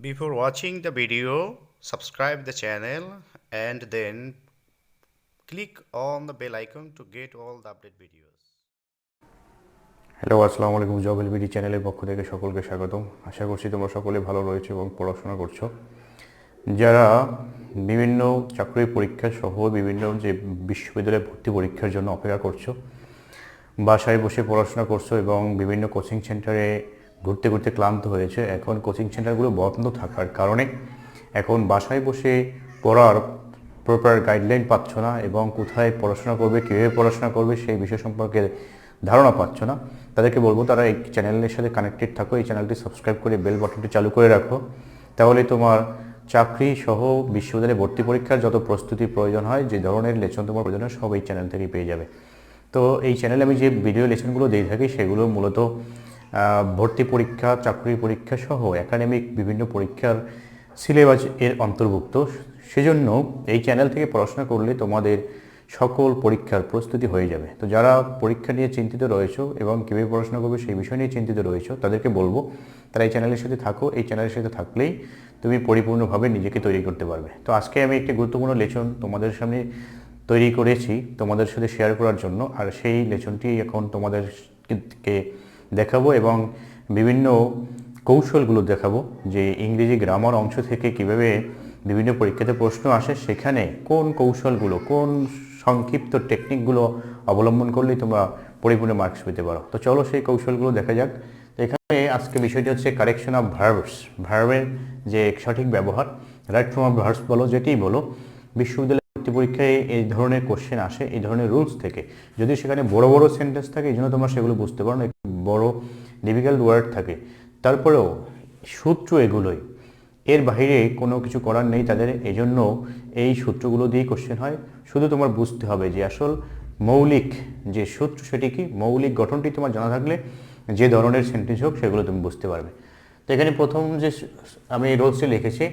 Before watching the video, subscribe the channel and then click on the bell icon to get all the update videos. Hello আসসালামু আলাইকুম job LBD চ্যানেলের পক্ষ থেকে সকলকে স্বাগতম। আশা করছি তোমরা সকলে ভালো রয়েছে এবং পড়াশোনা করছো। যারা বিভিন্ন চাকরির পরীক্ষা সহ বিভিন্ন যে বিশ্ববিদ্যালয়ে ভর্তি পরীক্ষার জন্য অপেক্ষা করছো, বাসায় বসে পড়াশোনা করছো এবং বিভিন্ন কোচিং সেন্টারে ঘুরতে ঘুরতে ক্লান্ত হয়েছে, এখন কোচিং সেন্টারগুলো বন্ধ থাকার কারণে এখন বাসায় বসে পড়ার প্রপার গাইডলাইন পাচ্ছ না এবং কোথায় পড়াশোনা করবে, কীভাবে পড়াশোনা করবে সেই বিষয় সম্পর্কে ধারণা পাচ্ছ না। তাদেরকে বলবো তারা এই চ্যানেলের সাথে কানেক্টেড থাকো, এই চ্যানেলটি সাবস্ক্রাইব করে বেল বাটনটি চালু করে রাখো। তাহলে তোমার চাকরি সহ বিশ্ববিদ্যালয়ে ভর্তি পরীক্ষার যত প্রস্তুতির প্রয়োজন হয়, যে ধরনের লেসন তোমার প্রয়োজন হয়, সব এই চ্যানেল থেকেই পেয়ে যাবে। তো এই চ্যানেলে আমি যে ভিডিও লেসনগুলো দিয়ে থাকি সেগুলো মূলত ভর্তি পরীক্ষা, চাকরি পরীক্ষা সহ একাডেমিক বিভিন্ন পরীক্ষার সিলেবাস এর অন্তর্ভুক্ত। সেজন্য এই চ্যানেল থেকে পড়াশোনা করলে তোমাদের সকল পরীক্ষার প্রস্তুতি হয়ে যাবে। তো যারা পরীক্ষা নিয়ে চিন্তিত রয়েছো এবং কীভাবে পড়াশোনা করবে সেই বিষয় নিয়ে চিন্তিত রয়েছো, তাদেরকে বলবো তারা এই চ্যানেলের সাথে থাকো। এই চ্যানেলের সাথে থাকলেই তুমি পরিপূর্ণভাবে নিজেকে তৈরি করতে পারবে। তো আজকে আমি একটি গুরুত্বপূর্ণ লেসন তোমাদের সামনে তৈরি করেছি তোমাদের সাথে শেয়ার করার জন্য, আর সেই লেসনটি এখন তোমাদেরকে দেখাবো এবং বিভিন্ন কৌশলগুলো দেখাবো যে ইংরেজি গ্রামার অংশ থেকে কিভাবে বিভিন্ন পরীক্ষাতে প্রশ্ন আসে, সেখানে কোন কৌশলগুলো, কোন সংক্ষিপ্ত টেকনিকগুলো অবলম্বন করলেই তোমরা পরিপূর্ণ মার্কস পেতে পারো। তো চলো সেই কৌশলগুলো দেখা যাক। তো এখানে আজকে বিষয়টি হচ্ছে কারেকশন অফ ভার্বস, ভার্বের যে সঠিক ব্যবহার, রাইট ফর্ম অফ ভার্বস বলো, যেটিই বলো। বিশ্ববিদ্যালয় ভর্তি পরীক্ষায় এই ধরনের কোশ্চেন আসে এই ধরনের রুলস থেকে। যদি সেখানে বড় বড় সেন্টেন্স থাকে এই জন্য তোমরা সেগুলো বুঝতে পারো না, একটু বড় ডিফিকাল্ট ওয়ার্ড থাকে, তারপরেও সূত্র এগুলোই, এর বাইরে কোনো কিছু করার নেই তাদের। এই জন্য এই সূত্রগুলো দিয়েই কোশ্চেন হয়। শুধু তোমার বুঝতে হবে যে আসল মৌলিক যে সূত্র সেটি কি, মৌলিক গঠনটি তোমার জানা থাকলে যে ধরনের সেন্টেন্স হোক সেগুলো তুমি বুঝতে পারবে। তো এখানে প্রথম যে আমি রুলসটি লিখেছি,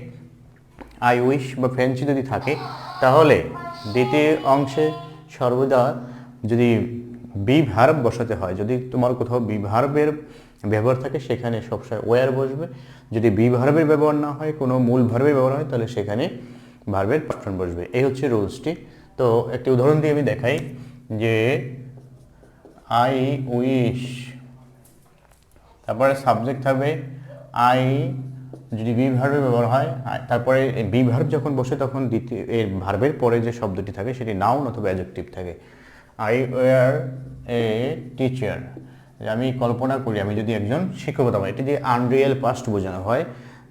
আই উইশ বা ফ্রেঞ্চি যদি থাকে তাহলে দ্বিতীয় অংশে সর্বদা যদি বি ভার্ব বসাতে হয়, যদি তোমার কোথাও বি ভার্বের ব্যবহার থাকে সেখানে সবসময় ওয়ার বসবে। যদি বি ভার্বের ব্যবহার না হয়, কোনো মূল ভার্বের ব্যবহার হয়, তাহলে সেখানে ভার্বের পাস্ট ফর্ম বসবে। এই হচ্ছে রুলসটি। তো একটি উদাহরণ দিয়ে আমি দেখাই যে আই উইশ, তারপরে সাবজেক্ট থাকবে আই, যদি বি ভার্বের ব্যবহার হয়, তারপরে বি ভার্ব যখন বসে তখন দ্বিতীয় এর ভার্বের পরে যে শব্দটি থাকে সেটি নাউন অথবা অ্যাডজেক্টিভ থাকে। আই ওয়ার এ টিচার, আমি কল্পনা করি আমি যদি একজন শিক্ষক হতাম। এটি দিয়ে আনরিয়েল পাস্ট বোঝানো হয়,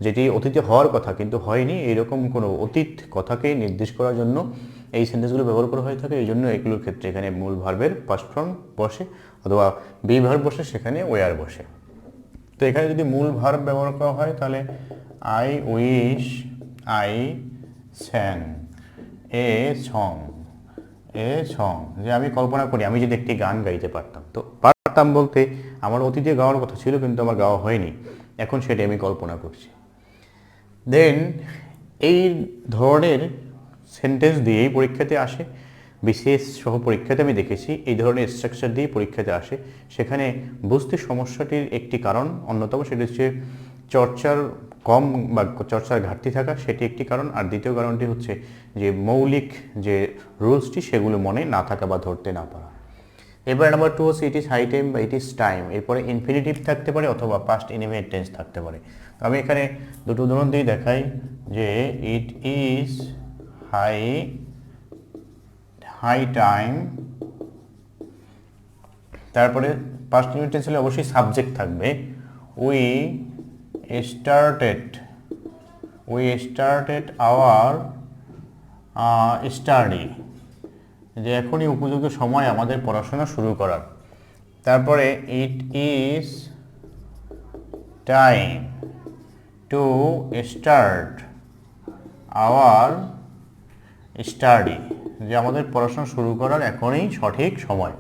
যেটি অতীতে হওয়ার কথা কিন্তু হয়নি, এরকম কোনো অতীত কথাকে নির্দেশ করার জন্য এই সেন্টেন্সগুলো ব্যবহার করা হয়ে থাকে। এই জন্য এগুলোর ক্ষেত্রে এখানে মূল ভার্বের পাস্ট ফর্ম বসে অথবা বি ভার্ব বসে, সেখানে ওয়ার বসে। তো এখানে যদি মূল ভার্ব ব্যবহার করা হয় তাহলে I wish I স্যাং a song, a song, যে আমি কল্পনা করি আমি যদি একটি গান গাইতে পারতাম। তো পারতাম বলতে আমার অতীতে গাওয়ার কথা ছিল কিন্তু আমার গাওয়া হয়নি, এখন সেটি আমি কল্পনা করছি। দেন এই ধরনের সেন্টেন্স দিয়েই পরীক্ষাতে আসে, বিশেষ সহ পরীক্ষাতে আমি দেখেছি এই ধরনের স্ট্রাকচার দিয়ে পরীক্ষাতে আসে। সেখানে বুঝতে সমস্যাটির একটি কারণ অন্যতম, সেটি হচ্ছে চর্চার কম বা চর্চার ঘাটতি থাকা, সেটি একটি কারণ। আর দ্বিতীয় কারণটি হচ্ছে যে মৌলিক যে রুলসটি সেগুলো মনে না থাকা বা ধরতে না পারা। এবার নাম্বার 2 হচ্ছে ইট ইজ হাই টাইম বা ইট ইজ টাইম, এরপরে ইনফিনিটিভ থাকতে পারে অথবা পাস্ট ইনডিফিনিট টেন্স থাকতে পারে। তো আমি এখানে দুটো উদাহরণ দিয়ে দেখাই যে it is high high time, তারপরে পাস্ট ইনডিফিনিট টেন্স হলে অবশ্যই সাবজেক্ট থাকবে, উই স্টার্টেড আওয়ার স্টাডি, যে এখনই উপযুক্ত সময় আমাদের পড়াশোনা শুরু করার। তারপরে it is time to start our study, যে আমাদের পড়াশোনা শুরু করার এখনই সঠিক সময়।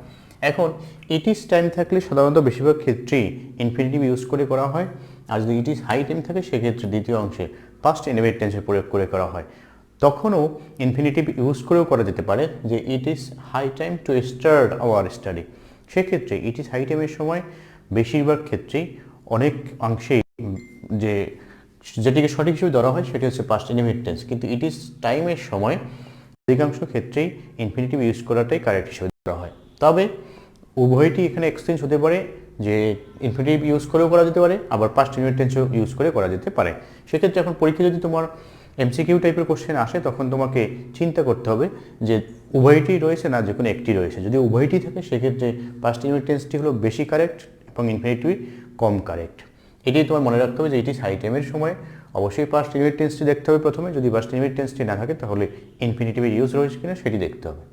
এখন ইট ইজ টাইম থাকলে সাধারণত বেশিরভাগ ক্ষেত্রেই ইনফিনিটিভ ইউজ করে করা হয়, আর যদি ইট ইজ হাই টাইম থাকে সেক্ষেত্রে দ্বিতীয় অংশে পাস্ট ইনডিফিনিট টেন্সের প্রয়োগ করে করা হয়। তখনও ইনফিনিটিভ ইউজ করেও করা যেতে পারে যে it is high time to start our study. সেক্ষেত্রে ইট ইজ হাই টাইমের সময় বেশিরভাগ ক্ষেত্রেই অনেক অংশেই যে যেটিকে সঠিক হিসেবে ধরা হয় সেটি হচ্ছে পাস্ট ইনডিফিনিট টেন্স, কিন্তু ইট ইজ টাইমের সময় অধিকাংশ ক্ষেত্রেই ইনফিনিটিভ ইউজ করাটাই কারেক্ট হিসেবে ধরা হয়। তবে উভয়টি এখানে এক্সচেঞ্জ হতে পারে, যে ইনফিনিটিভ ইউজ করেও করা যেতে পারে, আবার পাস্ট ইনডিফিনিট টেন্সও ইউজ করে করা যেতে পারে। সেক্ষেত্রে এখন পরীক্ষা যদি তোমার এমসিকিউ টাইপের কোশ্চেন আসে, তখন তোমাকে চিন্তা করতে হবে যে উভয়টি রয়েছে না যে কোনো একটি রয়েছে। যদি উভয়টি থাকে সেক্ষেত্রে পাস্ট ইনডিফিনিট টেন্সটি হলো বেশি কারেক্ট এবং ইনফিনিটিভ কম কারেক্ট। এটি তোমার মনে রাখতে হবে যে এটি সাই টাইমের সময় অবশ্যই পাস্ট ইনডিফিনিট টেন্সটি দেখতে হবে প্রথমে। যদি পাস্ট ইনডিফিনিট টেন্সটি না থাকে তাহলে ইনফিনিটিভের ইউজ রয়েছে কিনা সেটি দেখতে হবে।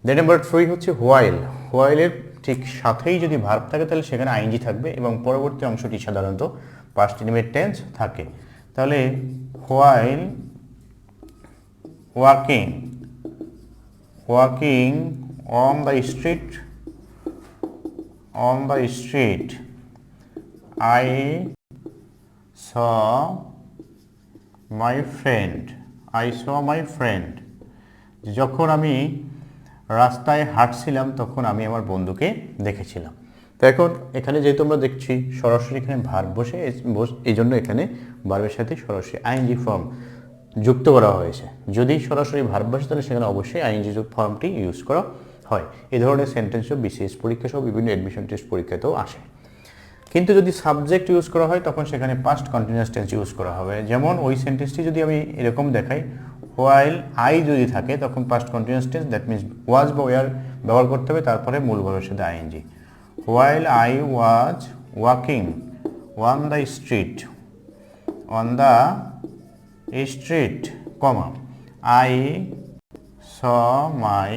দেন নাম্বার 3 হচ্ছে হোয়াইল। হোয়াইলের ঠিক সাথেই যদি ভার্ব থাকে তাহলে সেখানে আইএনজি থাকবে এবং পরবর্তী অংশটি সাধারণত পাস্ট ইনডিফিনিট টেন্স থাকে। তাহলে while walking, walking on the street, on the street I saw my friend, I saw my friend। যখন আমি রাস্তায় হাঁটছিলাম তখন আমি আমার বন্ধুকে দেখেছিলাম। তো এখন এখানে যেহেতু আমরা দেখছি সরাসরি এখানে ভার্ব বসে, এই জন্য এখানে ভার্বের সাথে সরাসরি আইএনজি ফর্ম যুক্ত করা হয়েছে। যদি সরাসরি ভার্ব বসে তাহলে সেখানে অবশ্যই আইএনজি যুক্ত ফর্মটি ইউজ করা হয়। এই ধরনের সেন্টেন্সও বিসিএস পরীক্ষা সহ বিভিন্ন অ্যাডমিশন টেস্ট পরীক্ষাতেও আসে। কিন্তু যদি সাবজেক্ট ইউজ করা হয় তখন সেখানে পাস্ট কন্টিনিউয়াস টেন্স ইউজ করা হবে। যেমন ওই সেন্টেন্সটি যদি আমি এরকম দেখাই, হোয়াইল আই যদি থাকে তখন past continuous tense, that means was বা ওয়ার ব্যবহার করতে হবে, তারপরে মূল ভাবের সাথে ING. While I was walking on the street, on the street, comma I saw my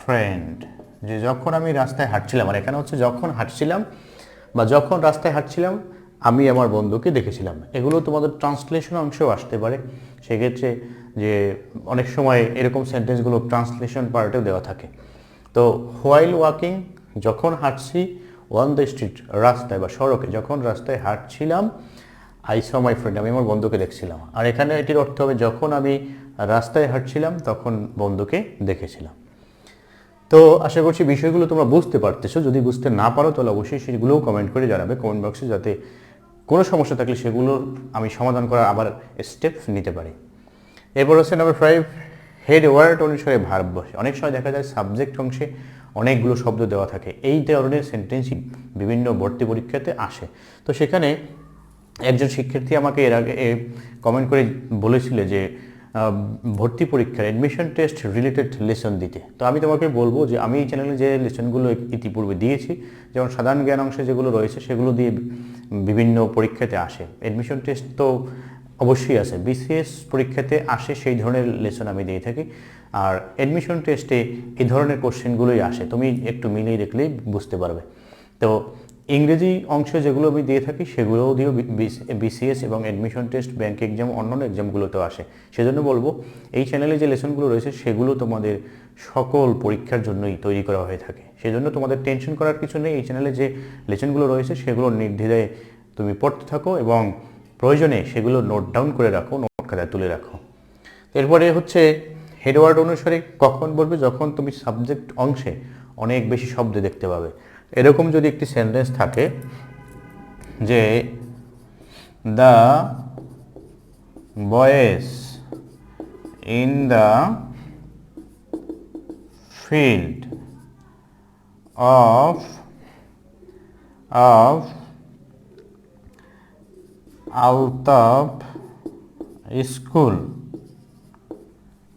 friend. যে যখন আমি রাস্তায় হাঁটছিলাম, আর এখানে হচ্ছে যখন হাঁটছিলাম বা যখন রাস্তায় হাঁটছিলাম আমি আমার বন্ধুকে দেখেছিলাম। এগুলো তোমাদের ট্রান্সলেশন অংশেও আসতে পারে। সেক্ষেত্রে যে অনেক সময় এরকম সেন্টেন্সগুলো ট্রান্সলেশন পার্টেও দেওয়া থাকে। তো হোয়াইল ওয়াকিং যখন হাঁটছি, অন দ্য স্ট্রিট রাস্তায় বা সড়কে যখন রাস্তায় হাঁটছিলাম, আই স মাই ফ্রেন্ড আমি আমার বন্ধুকে দেখছিলাম। আর এখানে এটির অর্থ হবে যখন আমি রাস্তায় হাঁটছিলাম তখন বন্ধুকে দেখেছিলাম। তো আশা করছি বিষয়গুলো তোমরা বুঝতে পারতেছো। যদি বুঝতে না পারো তাহলে অবশ্যই সেগুলোও কমেন্ট করে জানাবে কমেন্ট বক্সে, যাতে কোনো সমস্যা থাকলে সেগুলোর আমি সমাধান করার আবার স্টেপস নিতে পারি। এরপর হচ্ছে নাম্বার 5, হেড ওয়ার্ড অনুসারে ভার্ব বসে। অনেক সময় দেখা যায় সাবজেক্ট অংশে অনেকগুলো শব্দ দেওয়া থাকে, এই ধরনের সেন্টেন্সই বিভিন্ন ভর্তি পরীক্ষাতে আসে। তো সেখানে একজন শিক্ষার্থী আমাকে এর আগে কমেন্ট করে বলেছিল যে ভর্তি পরীক্ষার অ্যাডমিশন টেস্ট রিলেটেড লেসন দিতে। তো আমি তোমাকে বলবো যে আমি এই চ্যানেলে যে লেসনগুলো ইতিপূর্বে দিয়েছি, যেমন সাধারণ জ্ঞান অংশে যেগুলো রয়েছে সেগুলো দিয়ে বিভিন্ন পরীক্ষাতে আসে। অ্যাডমিশন টেস্ট তো অবশ্যই আছে, বিসিএস পরীক্ষাতে আসে সেই ধরনের লেসন আমি দিয়ে থাকি। আর অ্যাডমিশন টেস্টে এই ধরনের কোশ্চেনগুলোই আসে, তুমি একটু মিলিয়ে দেখলেই বুঝতে পারবে। তো ইংরেজি অংশে যেগুলো আমি দিয়ে থাকি সেগুলোও দিয়েও বিসিএস এবং অ্যাডমিশন টেস্ট, ব্যাংক এক্সাম, অন্যান্য এক্সামগুলোতেও আসে। সেজন্য বলবো এই চ্যানেলে যে লেসনগুলো রয়েছে সেগুলো তোমাদের সকল পরীক্ষার জন্যই তৈরি করা হয়ে থাকে। সেজন্য তোমাদের টেনশন করার কিছু নেই। এই চ্যানেলে যে লেসনগুলো রয়েছে সেগুলো নির্দ্বিধায় তুমি পড়তে থাকো এবং প্রয়োজনে সেগুলো নোট ডাউন করে রাখো, নোট খাতায় তুলে রাখো। এরপরে হচ্ছে হেডওয়ার্ড অনুসারে কখন বলবে, যখন তুমি সাবজেক্ট অংশে অনেক বেশি শব্দ দেখতে পাবে। এরকম যদি একটি সেন্টেন্স থাকে যে the boys in the field of Altaf school,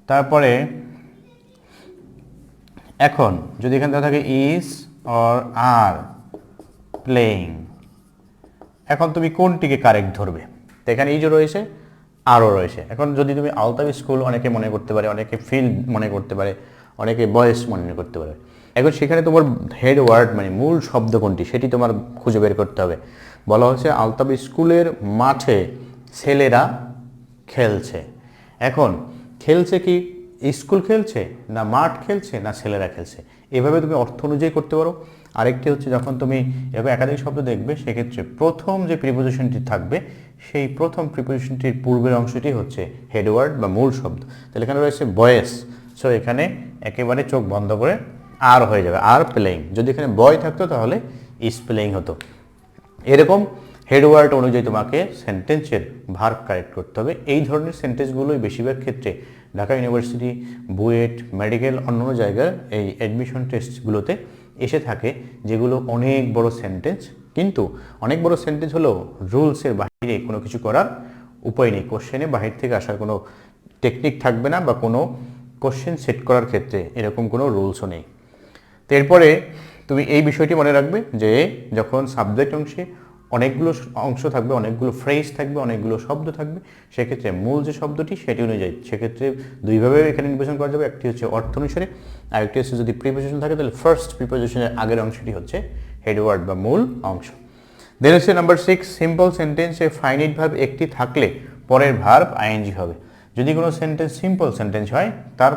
তারপরে এখন যদি এখানে থাকে ইজ অর আর প্লেইং, এখন তুমি কোনটিকে কারেক্ট ধরবে? তো এখানে ইজও রয়েছে আরও রয়েছে। এখন যদি তুমি আলতাফ স্কুল অনেকে মনে করতে পারে, অনেকে ফিল্ড মনে করতে পারে, অনেকে বয়েস মনে করতে পারে। এখন সেখানে তোমার হেড ওয়ার্ড মানে মূল শব্দ কোনটি সেটি তোমার খুঁজে বের করতে হবে। বলা হচ্ছে আলতাফ স্কুলের মাঠে ছেলেরা খেলছে। এখন খেলছে কি স্কুল খেলছে, না মাঠ খেলছে, না ছেলেরা খেলছে, এভাবে তুমি অর্থ অনুযায়ী করতে পারো। আরেকটি হচ্ছে যখন তুমি এভাবে একাধিক শব্দ দেখবে সেক্ষেত্রে প্রথম যে প্রিপোজিশনটি থাকবে সেই প্রথম প্রিপোজিশনটির পূর্বের অংশটি হচ্ছে হেডওয়ার্ড বা মূল শব্দ। তাহলে এখানে রয়েছে বয়েস, সো এখানে একেবারে চোখ বন্ধ করে আর হয়ে যাবে, আর প্লেইং। যদি এখানে বয় থাকতো তাহলে ইজ প্লেইং হতো। এরকম হেডওয়ার্ড অনুযায়ী তোমাকে সেন্টেন্সের ভার্ব কারেক্ট করতে হবে। এই ধরনের সেন্টেন্সগুলোই বেশিরভাগ ক্ষেত্রে ঢাকা ইউনিভার্সিটি, বুয়েট, মেডিকেল, অন্যান্য জায়গার এই অ্যাডমিশন টেস্টগুলোতে এসে থাকে, যেগুলো অনেক বড় সেন্টেন্স। কিন্তু অনেক বড় সেন্টেন্স হলেও রুলসের বাইরে কোনো কিছু করার উপায় নেই। কোশ্চেনে বাহির থেকে আসার কোনো টেকনিক থাকবে না, বা কোনো কোশ্চেন সেট করার ক্ষেত্রে এরকম কোনো রুলসও নেই। তো এরপরে তুমি এই বিষয়টি মনে রাখবে যে যখন সাবজেক্ট অংশে অনেকগুলো অংশ থাকবে, অনেকগুলো ফ্রেজ থাকবে, অনেকগুলো শব্দ থাকবে, সেক্ষেত্রে মূল যে শব্দটি সেটি অনুযায়ী সেক্ষেত্রে দুইভাবে এখানে নির্বাচন করা যাবে। একটি হচ্ছে অর্থ অনুসারে, আর একটি হচ্ছে যদি প্রিপোজিশন থাকে তাহলে ফার্স্ট প্রিপোজিশনের আগের অংশটি হচ্ছে হেডওয়ার্ড বা মূল অংশ। দেন হচ্ছে নাম্বার 6, সিম্পল সেন্টেন্সে ফাইনাইট ভার্ব একটি থাকলে পরের ভার্ব আইএনজি হবে। যদি কোনো সেন্টেন্স সিম্পল সেন্টেন্স হয় তার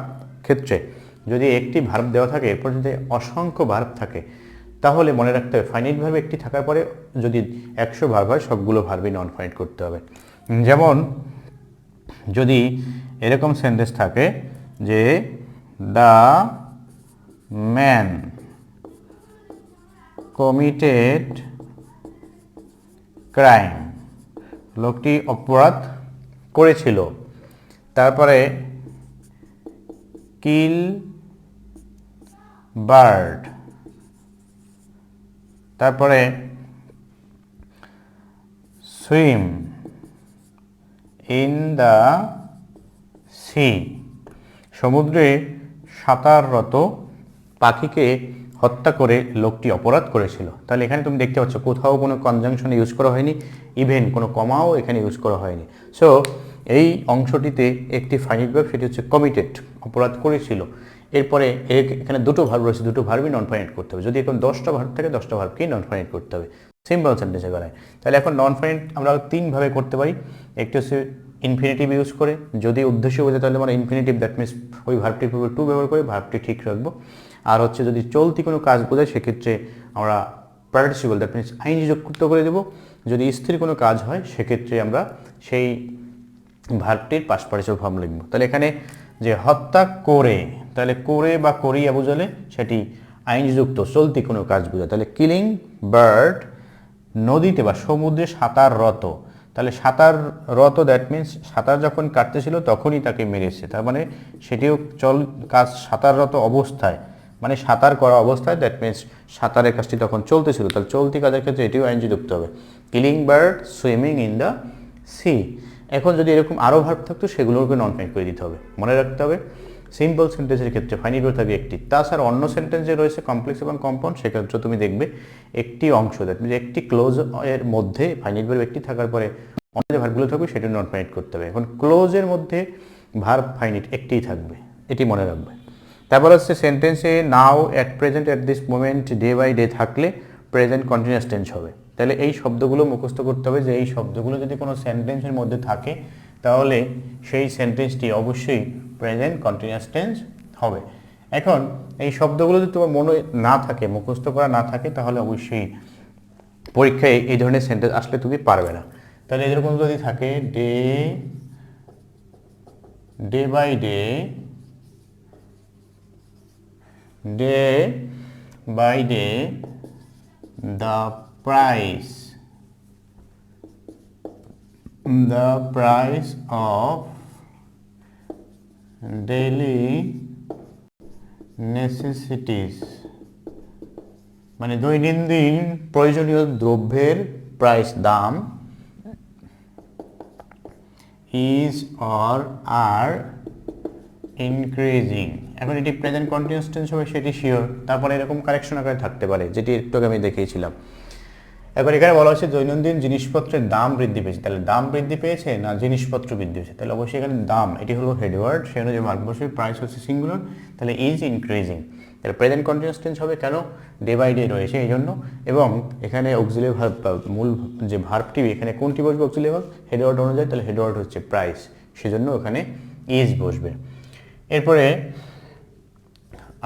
ক্ষেত্রে যদি একটি ভার্ব দেওয়া থাকে, এরপর যদি অসংখ্য ভার্ব থাকে, তাহলে মনে রাখতে হবে ফাইনাইট ভার্ব একটি থাকার পরে যদি 100 ভার্ব হয় সবগুলো ভার্বই নন ফাইনাইট করতে হবে। যেমন যদি এরকম সেন্টেন্স থাকে যে দ্য ম্যান কমিটেড ক্রাইম, লোকটি অপরাধ করেছিল, তারপরে কিল বার্ড, তারপরে সুইম ইন দ্য সি, সমুদ্রে সাঁতাররত পাখিকে হত্যা করে লোকটি অপরাধ করেছিল। তাহলে এখানে তুমি দেখতে পাচ্ছ কোথাও কোনো কনজাংশন ইউজ করা হয়নি, ইভেন কোনো কমাও এখানে ইউজ করা হয়নি। সো এই অংশটিতে একটি ফাইনাইট ভার্ব, সেটি হচ্ছে কমিটেড, অপরাধ করেছিল। এরপরে এখানে দুটো ভার্ব রয়েছে, দুটো ভার্বই নন ফাইনাইট করতে হবে। যদি এখন 10টা ভার্ব থাকে 10টা ভার্বকেই নন ফাইনাইট করতে হবে সিম্পল সেন্টেন্সে বেলায়। তাহলে এখন নন ফাইনাইট আমরা 3ভাবে করতে পারি। একটি হচ্ছে ইনফিনিটিভ ইউজ করে, যদি উদ্দেশ্য বোঝে তাহলে আমরা ইনফিনিটিভ, দ্যাট মিনস ওই ভার্বটির পূর্বে টু ব্যবহার করে ভার্বটি ঠিক রাখবো। আর হচ্ছে যদি চলতি কোনো কাজ বোঝায় সেক্ষেত্রে আমরা পার্টিসিপল, দ্যাট মিনস আইনজি যুক্ত করে দেবো। যদি স্থির কোনো কাজ হয় সেক্ষেত্রে আমরা সেই ভার্বটির পাস্ট পার্টিসিপল ফর্ম লিখব। তাহলে এখানে যে হত্যা করে, তাহলে করে বা করিয়া বোঝালে সেটি আইনযুক্ত চলতি কোনো কাজ বোঝায়। তাহলে কিলিং বার্ড, নদীতে বা সমুদ্রে সাঁতাররত, তাহলে সাঁতাররত দ্যাট মিনস সাঁতার যখন কাটতেছিল তখনই তাকে মেরেছে, তার মানে সেটিও কাজ সাঁতাররত অবস্থায়, মানে সাঁতার করা অবস্থায়, দ্যাট মিনস সাঁতারের কাজটি তখন চলতেছিল, তাহলে চলতি কাজের ক্ষেত্রে এটিও আইনজি যুক্ত হবে। Killing bird, swimming in the sea. এখন যদি এরকম আরও ভার্ব থাকতো সেগুলোকে নন ফাইনাইট করে দিতে হবে। মনে রাখতে হবে সিম্পল সেন্টেন্সের ক্ষেত্রে ফাইনাইট ভার্ব থাকবে একটি। তাছাড়া অন্য সেন্টেন্সে রয়েছে কমপ্লেক্স এবং কম্পাউন্ড, সেক্ষেত্রে তুমি দেখবে একটি অংশ, দ্যাট মিনস একটি ক্লোজ এর মধ্যে ফাইনাইট ভার্ব একটি থাকার পরে অন্য যে ভার্বগুলো থাকবে সেটা নন ফাইনাইট করতে হবে। এখন ক্লোজের মধ্যে ভার্ব ফাইনাইট একটিই থাকবে, এটি মনে রাখবে। তারপর হচ্ছে সেন্টেন্সে now, at present, at this moment, day by day থাকলে প্রেজেন্ট কন্টিনিউয়াস টেন্স হবে। তাহলে এই শব্দগুলো মুখস্থ করতে হবে যে এই শব্দগুলো যদি কোনো সেন্টেন্সের মধ্যে থাকে তাহলে সেই সেন্টেন্সটি অবশ্যই প্রেজেন্ট কন্টিনিউয়াস টেন্স হবে। এখন এই শব্দগুলো যদি তোমার মনে না থাকে, মুখস্থ করা না থাকে, তাহলে অবশ্যই পরীক্ষায় এই ধরনের সেন্টেন্স আসলে তুমি পারবে না। তাহলে এরকম যদি থাকে day by day, day by day the price of daily necessities, মানে দৈনন্দিন প্রয়োজনীয় দ্রব্যের প্রাইস, দাম, is or are increasing। এখন এটি প্রেজেন্ট কন্টিনিউয়াস টেন্স হবে, সেটি শিওর। তারপরে এরকম কারেকশন আকারে থাকতে পারে, যেটি একটু আগে আমি দেখিয়েছিলাম। এখন এখানে বলা হচ্ছে দৈনন্দিন জিনিসপত্রের দাম বৃদ্ধি পেয়েছে, তাহলে দাম বৃদ্ধি পেয়েছে না জিনিসপত্র বৃদ্ধি হয়েছে, তাহলে অবশ্যই এখানে দাম, এটি হলো হেডওয়ার্ড, সেই অনুযায়ী ভার্ব বসবে, প্রাইস হচ্ছে সিঙ্গুলার, তাহলে ইজ ইনক্রিজিং। তাহলে প্রেজেন্ট কন্টিনিউয়াস টেন্স হবে, কেন ডে বাই ডে রয়েছে এই জন্য। এবং এখানে অক্সিলিয়ারি ভার্ব, মূল যে ভার্বটি এখানে কোনটি বসবে অক্সিলিয়ারি ভার্ব হেডওয়ার্ড অনুযায়ী, তাহলে হেডওয়ার্ড হচ্ছে প্রাইস, সেজন্য ওখানে ইজ বসবে। এরপরে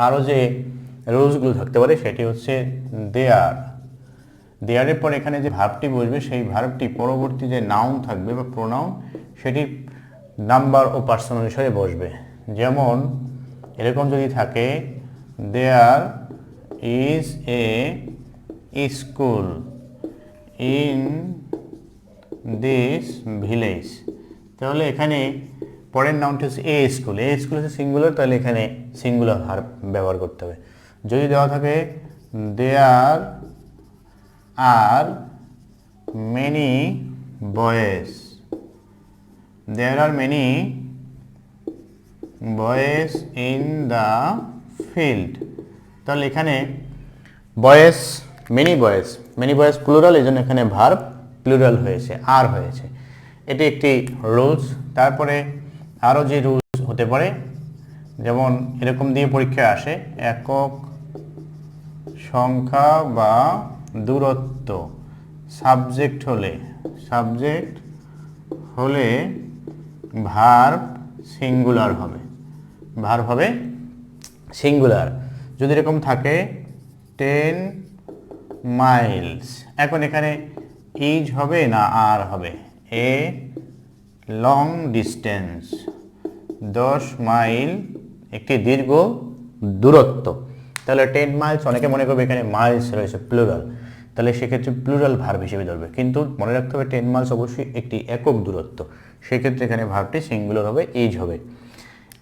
আরও যে রুলসগুলো থাকতে পারে সেটি হচ্ছে দেয়ারের পর এখানে যে ভার্বটি বসবে সেই ভার্বটি পরবর্তী যে নাউন থাকবে বা প্রোনাউন সেটি নাম্বার ও পার্সন অনুসারে বসবে। যেমন এরকম যদি থাকে there is a school in this village. তাহলে এখানে পরের নাউনটি হচ্ছে এ স্কুল। এ স্কুল হচ্ছে সিঙ্গুলার, তাহলে এখানে সিঙ্গুলার ভার্ব ব্যবহার করতে হবে। যদি দেওয়া থাকে there are many boys, there are many boys in the field, তাহলে এখানে বয়েজ মেনি বয়েজ প্লুরাল, এই জন্য এখানে ভার্ব প্লুরাল হয়েছে, আর হয়েছে। এটি একটি রুলস। তারপরে আরও যে রুলস হতে পারে, যেমন এরকম দিয়ে পরীক্ষায় আসে, একক সংখ্যা বা দূরত্ব সাবজেক্ট হলে ভার্ব সিঙ্গুলার হবে, ভার্ব হবে সিঙ্গুলার। যদি এরকম থাকে 10 মাইলস, এখন এখানে ইজ হবে না আর হবে, এ লং ডিস্টেন্স, 10 মাইল একটি দীর্ঘ দূরত্ব। তাহলে 10 মাইলস, অনেকে মনে করবে এখানে মাইলস রয়েছে প্লুরাল, তাহলে সেক্ষেত্রে প্লুরাল ভার্ব হিসেবে ধরবে, কিন্তু মনে রাখতে হবে 10 মাইলস অবশ্যই একটি একক দূরত্ব, সেক্ষেত্রে এখানে ভার্বটি সিঙ্গুলার হবে, ইজ হবে।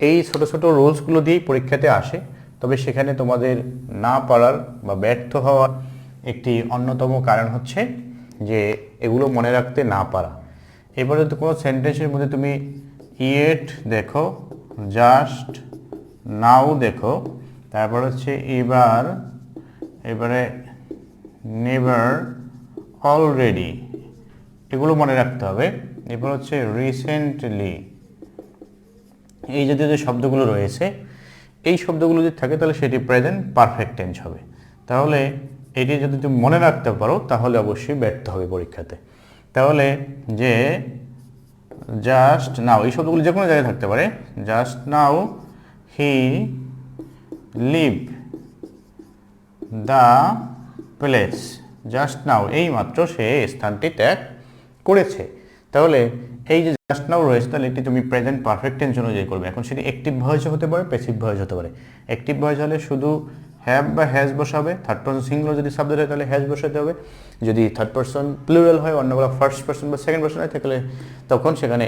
এই ছোট ছোট রুলসগুলো দিয়েই পরীক্ষাতে আসে, তবে সেখানে তোমাদের না পারার বা ব্যর্থ হওয়ার একটি অন্যতম কারণ হচ্ছে যে এগুলো মনে রাখতে না পারা। এবারে তো কোনো সেন্টেন্সের মধ্যে তুমি ইয়েট দেখো, জাস্ট নাও দেখো, তারপর হচ্ছে এবারে নেভার, অলরেডি, এগুলো মনে রাখতে হবে। এরপর হচ্ছে রিসেন্টলি, এই জাতীয় যে শব্দগুলো রয়েছে, এই শব্দগুলো যদি থাকে তাহলে সেটি প্রেজেন্ট পারফেক্ট টেন্স হবে। তাহলে এটি যদি তুমি মনে রাখতে পারো তাহলে অবশ্যই ব্যর্থ হবে পরীক্ষাতে। তাহলে যে জাস্ট নাও, এই শব্দগুলো যে কোনো জায়গায় থাকতে পারে। Just now he leave the place, just now এই মাত্র সে স্থানটি ত্যাগ করেছে। তাহলে এই যে জাস্ট নাও রয়েছে, তাহলে এটি তুমি প্রেজেন্ট পারফেক্ট টেন্স অনুযায়ী করবে। এখন সেটি অ্যাক্টিভ ভয়েস হতে পারে, প্যাসিভ ভয়েস হতে পারে। অ্যাক্টিভ ভয়েস হলে শুধু হ্যাভ বা হ্যাজ বসাবে, থার্ড পারসন সিঙ্গুলার যদি সাবজেক্ট হয় তাহলে হ্যাজ বসাতে হবে। যদি থার্ড পারসন প্লুরাল হয়, অন্যগুলো ফার্স্ট পারসন বা সেকেন্ড পারসন হয়, তাহলে তখন সেখানে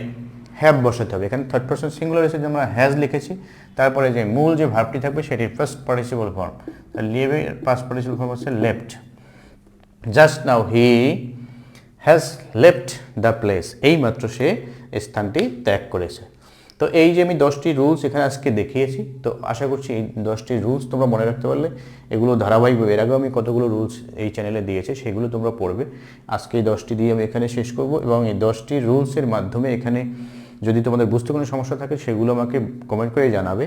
হ্যাভ বসাতে হবে। এখানে থার্ড পারসন সিঙ্গুলার এসে আমরা হ্যাজ লিখেছি, তারপরে যে মূল যে ভার্বটি থাকবে সেটি ফার্স্ট পার্টিসিপল ফর্ম, লিভের পাস্ট পার্টিসিপল ফর্ম হচ্ছে left. Just now he has left the place, এই মাত্র সে স্থানটি ত্যাগ করেছে। তো এই যে আমি 10টি রুলস এখানে আজকে দেখিয়েছি, তো আশা করছি এই 10টি রুলস তোমরা মনে রাখতে পারলে। এগুলো ধারাবাহিকভাবে এর আগেও আমি কতগুলো রুলস এই চ্যানেলে দিয়েছি, সেগুলো তোমরা পড়বে। আজকে এই 10টি দিয়ে আমি এখানে শেষ করব, এবং এই 10টি রুলসের মাধ্যমে এখানে যদি তোমাদের বুঝতে কোনো সমস্যা থাকে সেগুলো আমাকে কমেন্ট করে জানাবে।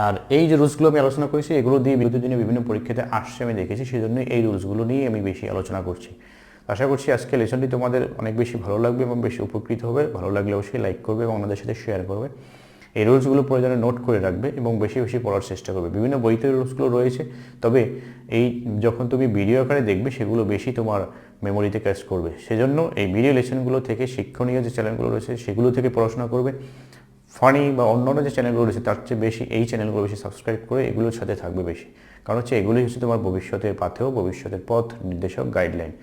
আর এই যে রুলসগুলো আমি আলোচনা করেছি, এগুলো দিয়ে বিগত দিনে বিভিন্ন পরীক্ষাতে আসছে আমি দেখেছি, সেই জন্য এই রুলসগুলো নিয়ে আমি বেশি আলোচনা করছি। আশা করছি আজকে লেসনটি তোমাদের অনেক বেশি ভালো লাগবে এবং বেশি উপকৃত হবে। ভালো লাগলে অবশ্যই লাইক করবে এবং অন্যদের সাথে শেয়ার করবে। এই রুলসগুলো প্রয়োজনে নোট করে রাখবে এবং বেশি বেশি পড়ার চেষ্টা করবে। বিভিন্ন বইতে রুলসগুলো রয়েছে, তবে এই যখন তুমি ভিডিও আকারে দেখবে সেগুলো বেশি তোমার মেমোরিতে ক্যাচ করবে। সেজন্য এই ভিডিও লেসনগুলো থেকে শিক্ষণীয় যে চ্যানেলগুলো রয়েছে সেগুলো থেকে পড়াশোনা করবে। ফানি বা অন্যান্য যে চ্যানেলগুলো রয়েছে তার চেয়ে বেশি এই চ্যানেলগুলো বেশি সাবস্ক্রাইব করে এগুলোর সাথে থাকবে বেশি, কারণ হচ্ছে এগুলোই হচ্ছে তোমার ভবিষ্যতের পাথেয়, ভবিষ্যতের পথ নির্দেশক, গাইডলাইন।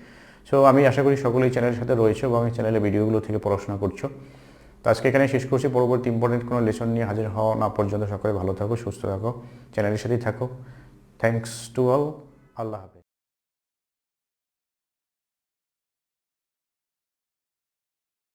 সো আমি আশা করি সকলেই চ্যানেলের সাথে রয়েছে এবং এই চ্যানেলের ভিডিওগুলো থেকে পড়াশোনা করছো। তো আজকে এখানে শেষ করছি। পরবর্তী ইম্পর্টেন্ট কোনো লেসন নিয়ে হাজির হওয়া না পর্যন্ত সকলে ভালো থাকো, সুস্থ থাকো, চ্যানেলের সাথেই থাকো। Thanks to all. আল্লাহ হাফেজ।